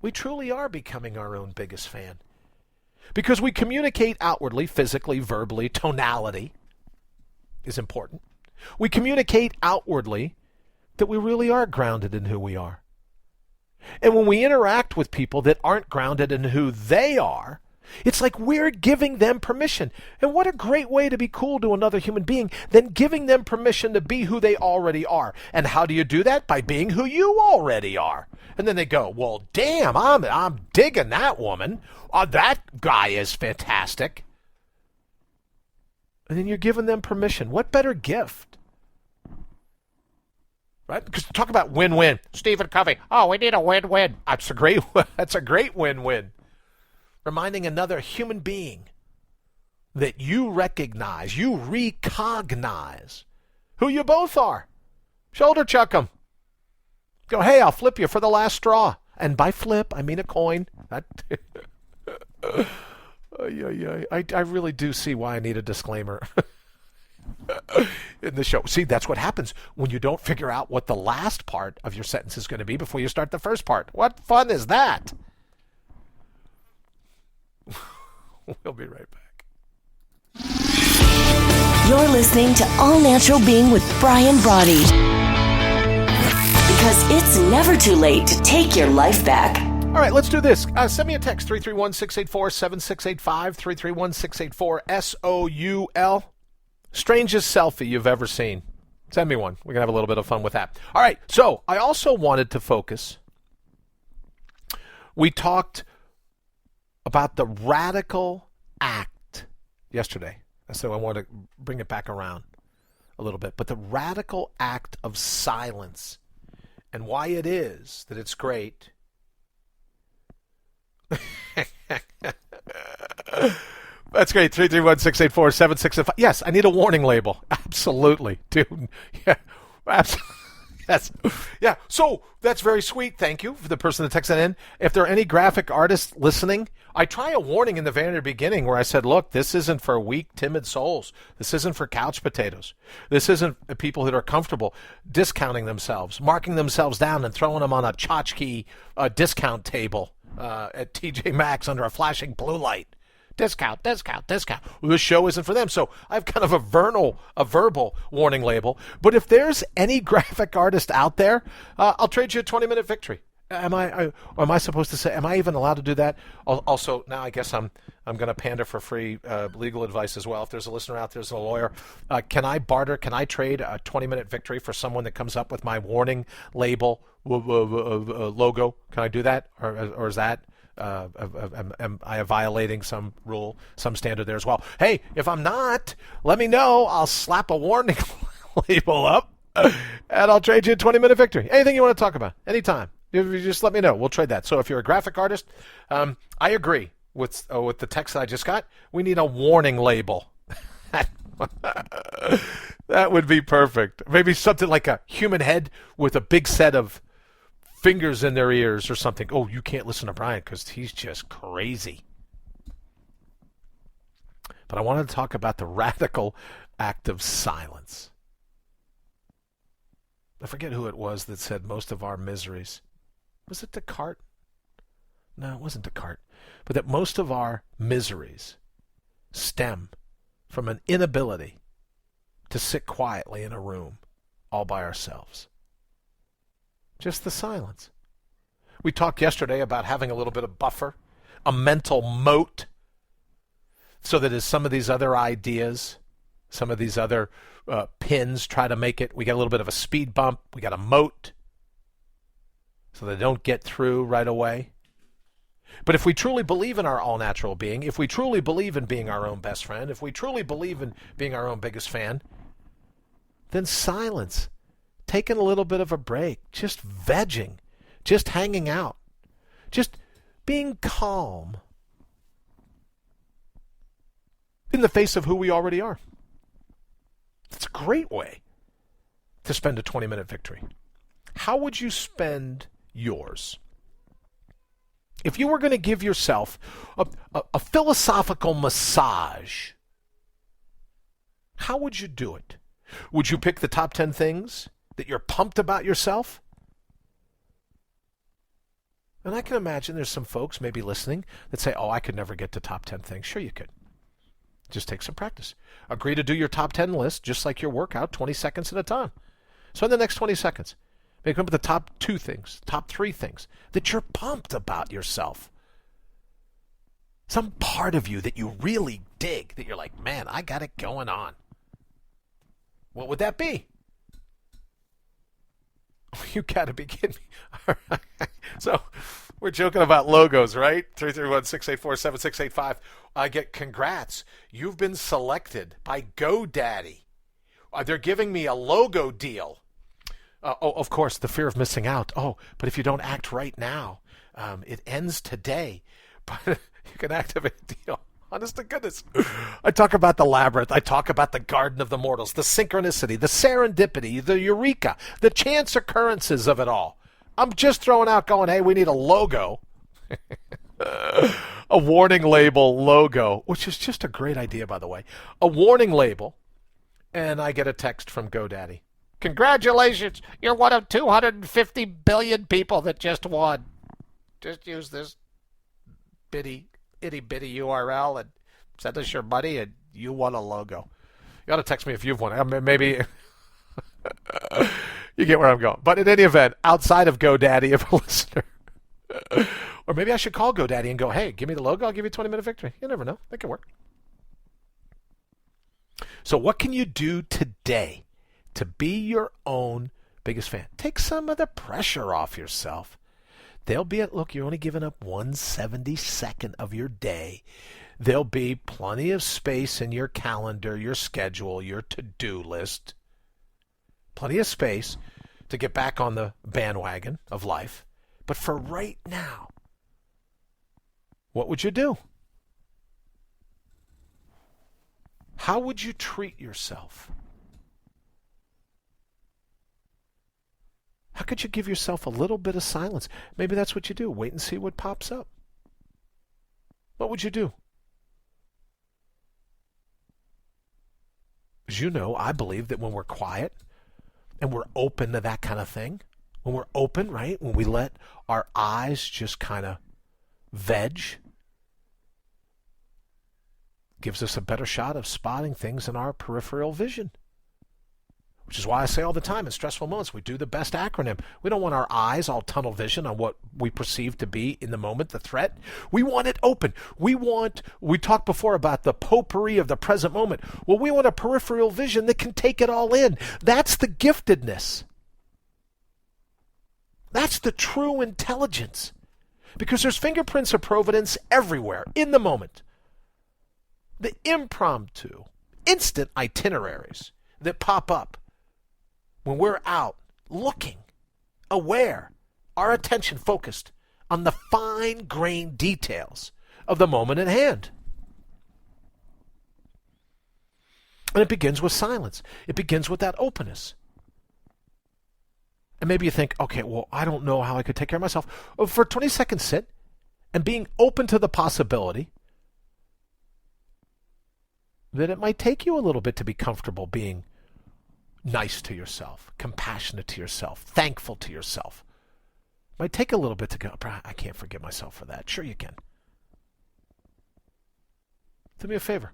we truly are becoming our own biggest fan. Because we communicate outwardly, physically, verbally, tonality is important. We communicate outwardly that we really are grounded in who we are. And when we interact with people that aren't grounded in who they are, it's like we're giving them permission. And what a great way to be cool to another human being than giving them permission to be who they already are. And how do you do that? By being who you already are. And then they go, well, damn, I'm digging that woman. That guy is fantastic. And then you're giving them permission. What better gift? Right? Because talk about win-win. Stephen Covey, we need a win-win. That's a great win-win. Reminding another human being that you recognize, you recognize who you both are. Shoulder chuck them. Go, hey, I'll flip you for the last straw. And by flip, I mean a coin. I really do see why I need a disclaimer in the show. See, that's what happens when you don't figure out what the last part of your sentence is going to be before you start the first part. What fun is that? We'll be right back. You're listening to All Natural Being with Brian Brawdy. Because it's never too late to take your life back. All right, let's do this. Send me a text, 331-684-7685, 331-684-SOUL. Strangest selfie you've ever seen. Send me one. We're going to have a little bit of fun with that. All right, so I also wanted to focus. We talked about the radical act yesterday. So I want to bring it back around a little bit. But the radical act of silence and why it is that it's great. That's great. 331-684-7685. Yes, I need a warning label. Absolutely. Dude. Yeah. Absolutely. Yes. Yeah. So that's very sweet. Thank you for the person that texted in. If there are any graphic artists listening, I try a warning in the very beginning where I said, look, this isn't for weak, timid souls. This isn't for couch potatoes. This isn't people that are comfortable discounting themselves, marking themselves down and throwing them on a tchotchke discount table at TJ Maxx under a flashing blue light. Discount. Well, this show isn't for them. So I have kind of a verbal warning label. But if there's any graphic artist out there, I'll trade you a 20-minute victory. Am I supposed to say? Am I even allowed to do that? Also, now I guess I'm going to pander for free legal advice as well. If there's a listener out there, there's a lawyer. Can I barter? Can I trade a 20-minute victory for someone that comes up with my warning label logo? Can I do that, or is that? Am I violating some rule, some standard there as well? Hey, if I'm not, let me know. I'll slap a warning label up, and I'll trade you a 20-minute victory. Anything you want to talk about, anytime. You just let me know. We'll trade that. So if you're a graphic artist, I agree with the text that I just got. We need a warning label. That would be perfect. Maybe something like a human head with a big set of fingers in their ears or something. Oh, you can't listen to Brian because he's just crazy. But I wanted to talk about the radical act of silence. I forget who it was that said most of our miseries. Was it Descartes? No, it wasn't Descartes. But that most of our miseries stem from an inability to sit quietly in a room all by ourselves. Just the silence. We talked yesterday about having a little bit of buffer, a mental moat, so that as some of these other ideas, some of these other pins try to make it, we get a little bit of a speed bump, we got a moat, so they don't get through right away. But if we truly believe in our all-natural being, if we truly believe in being our own best friend, if we truly believe in being our own biggest fan, then silence, taking a little bit of a break, just vegging, just hanging out, just being calm in the face of who we already are. It's a great way to spend a 20-minute victory. How would you spend yours? If you were going to give yourself a philosophical massage, how would you do it? Would you pick the top 10 things that you're pumped about yourself? And I can imagine there's some folks maybe listening that say, I could never get to top 10 things. Sure you could. Just take some practice. Agree to do your top 10 list just like your workout, 20 seconds at a time. So in the next 20 seconds, Maybe come up with the top 2 things, top 3 things that you're pumped about yourself. Some part of you that you really dig, that you're like, man, I got it going on. What would that be? You got to be kidding me. All right. So we're joking about logos, right? 331-684-7685. I get congrats. You've been selected by GoDaddy. They're giving me a logo deal. Of course, the fear of missing out. Oh, but if you don't act right now, it ends today. But you can activate a deal. Honest to goodness. I talk about the labyrinth. I talk about the garden of the mortals, the synchronicity, the serendipity, the eureka, the chance occurrences of it all. I'm just throwing out going, hey, we need a logo. A warning label logo, which is just a great idea, by the way. A warning label. And I get a text from GoDaddy. Congratulations. You're one of 250 billion people that just won. Just use this itty-bitty URL and send us your money and you won a logo. You ought to text me if you've won. I mean, maybe you get where I'm going. But in any event, outside of GoDaddy, if a listener, or maybe I should call GoDaddy and go, hey, give me the logo, I'll give you a 20-minute victory. You never know. That could work. So what can you do today to be your own biggest fan? Take some of the pressure off yourself. There'll be look, you're only giving up 1/72nd of your day. There'll be plenty of space in your calendar, your schedule, your to-do list. Plenty of space to get back on the bandwagon of life. But for right now, what would you do? How would you treat yourself? How could you give yourself a little bit of silence? Maybe that's what you do. Wait and see what pops up. What would you do? As you know, I believe that when we're quiet and we're open to that kind of thing, when we're open, right, when we let our eyes just kind of veg, gives us a better shot of spotting things in our peripheral vision. Which is why I say all the time in stressful moments, we do the best acronym. We don't want our eyes all tunnel vision on what we perceive to be in the moment, the threat. We want it open. We talked before about the potpourri of the present moment. Well, we want a peripheral vision that can take it all in. That's the giftedness. That's the true intelligence. Because there's fingerprints of providence everywhere, in the moment. The impromptu, instant itineraries that pop up when we're out looking, aware, our attention focused on the fine-grained details of the moment at hand. And it begins with silence. It begins with that openness. And maybe you think, okay, well, I don't know how I could take care of myself. Well, for 20 seconds, sit, and being open to the possibility that it might take you a little bit to be comfortable being nice to yourself, compassionate to yourself, thankful to yourself. It might take a little bit to go, I can't forgive myself for that. Sure you can. Do me a favor.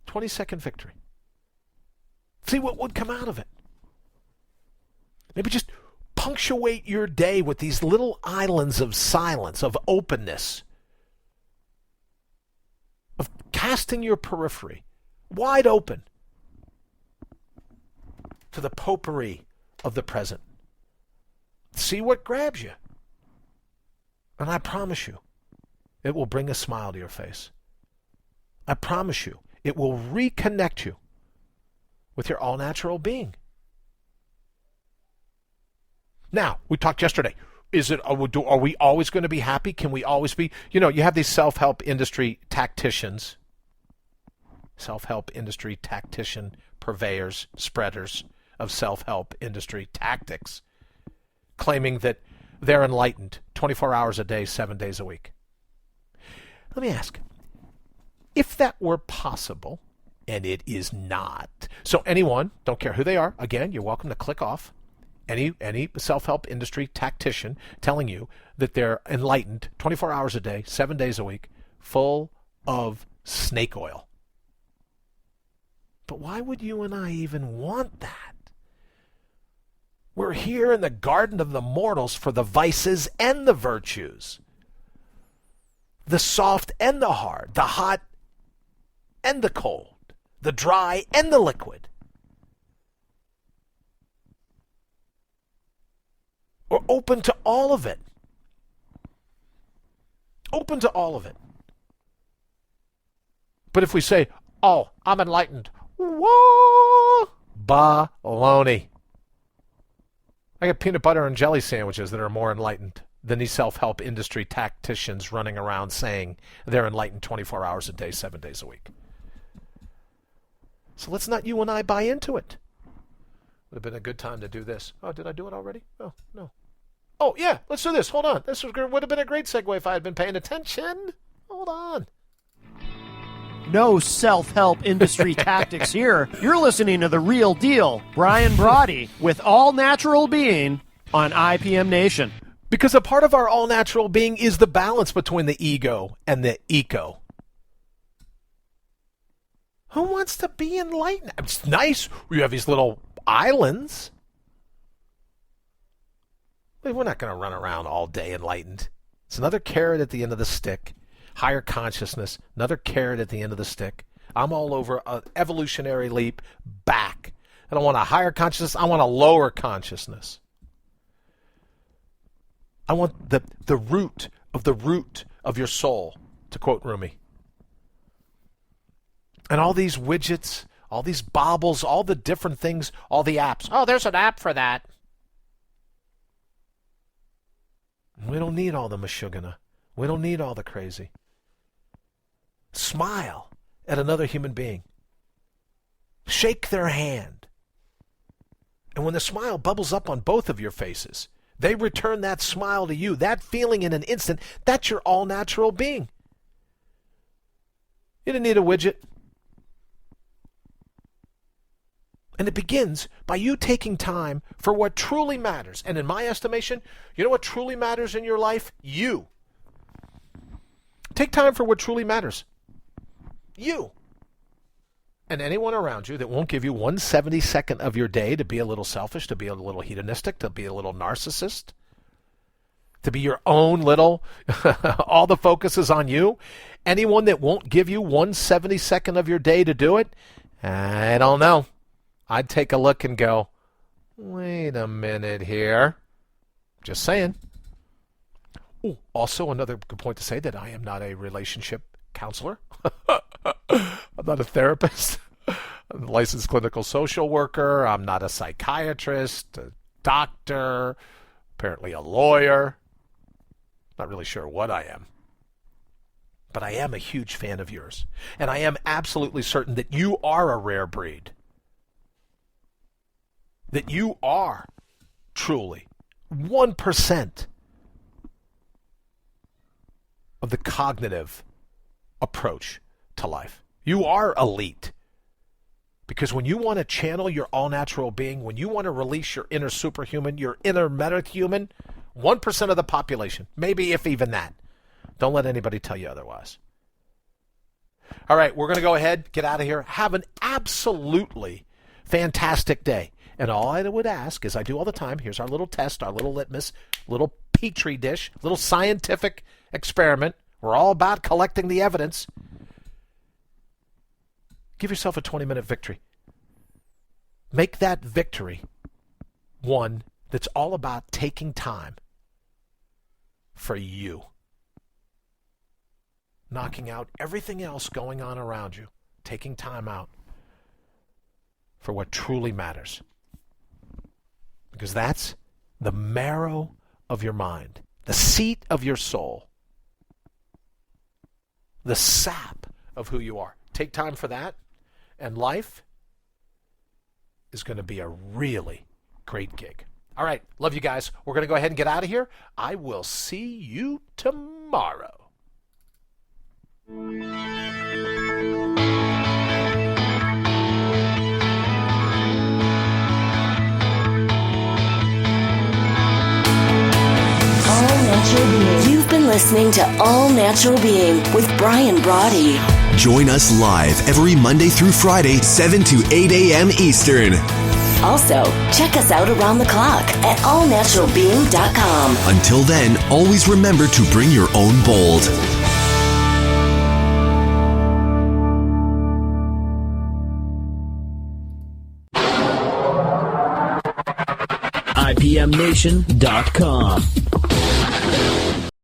20-second victory. See what would come out of it. Maybe just punctuate your day with these little islands of silence, of openness, of casting your periphery wide open to the potpourri of the present. See what grabs you. And I promise you, it will bring a smile to your face. I promise you, it will reconnect you with your all-natural being. Now, we talked yesterday. Are we always going to be happy? Can we always be? You know, you have these self-help industry tacticians, self-help industry tactician purveyors, spreaders of self-help industry tactics, claiming that they're enlightened 24 hours a day, 7 days a week. Let me ask, if that were possible, and it is not, so anyone, don't care who they are, again, you're welcome to click off, any self-help industry tactician telling you that they're enlightened 24 hours a day, 7 days a week, full of snake oil. But why would you and I even want that? We're here in the garden of the mortals for the vices and the virtues, the soft and the hard, the hot and the cold, the dry and the liquid. We're open to all of it. Open to all of it. But if we say, oh, I'm enlightened, whoa, baloney. I get peanut butter and jelly sandwiches that are more enlightened than these self-help industry tacticians running around saying they're enlightened 24 hours a day, 7 days a week. So let's not you and I buy into it. Would have been a good time to do this. Oh, did I do it already? Oh, no. Oh, yeah, let's do this. Hold on. This would have been a great segue if I had been paying attention. Hold on. No self-help industry tactics here. You're listening to The Real Deal, Brian Brawdy, with All Natural Being on IPM Nation. Because a part of our all-natural being is the balance between the ego and the eco. Who wants to be enlightened? It's nice. We have these little islands. We're not going to run around all day enlightened. It's another carrot at the end of the stick. Higher consciousness, another carrot at the end of the stick. I'm all over an evolutionary leap back. I don't want a higher consciousness. I want a lower consciousness. I want the root of your soul, to quote Rumi. And all these widgets, all these baubles, all the different things, all the apps. Oh, there's an app for that. We don't need all the mashugana. We don't need all the crazy. Smile at another human being. Shake their hand. And when the smile bubbles up on both of your faces, they return that smile to you. That feeling in an instant, that's your all-natural being. You didn't need a widget. And it begins by you taking time for what truly matters. And in my estimation, you know what truly matters in your life? You. Take time for what truly matters. You. And anyone around you that won't give you 1/72nd of your day to be a little selfish, to be a little hedonistic, to be a little narcissist, to be your own little, all the focus is on you. Anyone that won't give you 1/72nd of your day to do it, I don't know. I'd take a look and go, wait a minute here. Just saying. Ooh, also, another good point to say that I am not a relationship counselor. I'm not a therapist. I'm a licensed clinical social worker. I'm not a psychiatrist, a doctor, apparently a lawyer. Not really sure what I am. But I am a huge fan of yours. And I am absolutely certain that you are a rare breed. That you are truly 1% of the cognitive approach to life. You are elite. Because when you want to channel your all-natural being, when you want to release your inner superhuman, your inner metahuman, 1% of the population, maybe if even that. Don't let anybody tell you otherwise. All right, we're going to go ahead, get out of here. Have an absolutely fantastic day. And all I would ask, as I do all the time, here's our little test, our little litmus, little petri dish, little scientific experiment. We're all about collecting the evidence. Give yourself a 20-minute victory. Make that victory one that's all about taking time for you. Knocking out everything else going on around you. Taking time out for what truly matters. Because that's the marrow of your mind, the seat of your soul, the sap of who you are. Take time for that, and life is going to be a really great gig. All right, love you guys. We're going to go ahead and get out of here. I will see you tomorrow. You've been listening to All Natural Being with Brian Brawdy. Join us live every Monday through Friday, 7 to 8 a.m. Eastern. Also, check us out around the clock at allnaturalbeing.com. Until then, always remember to bring your own bold. IPMNation.com.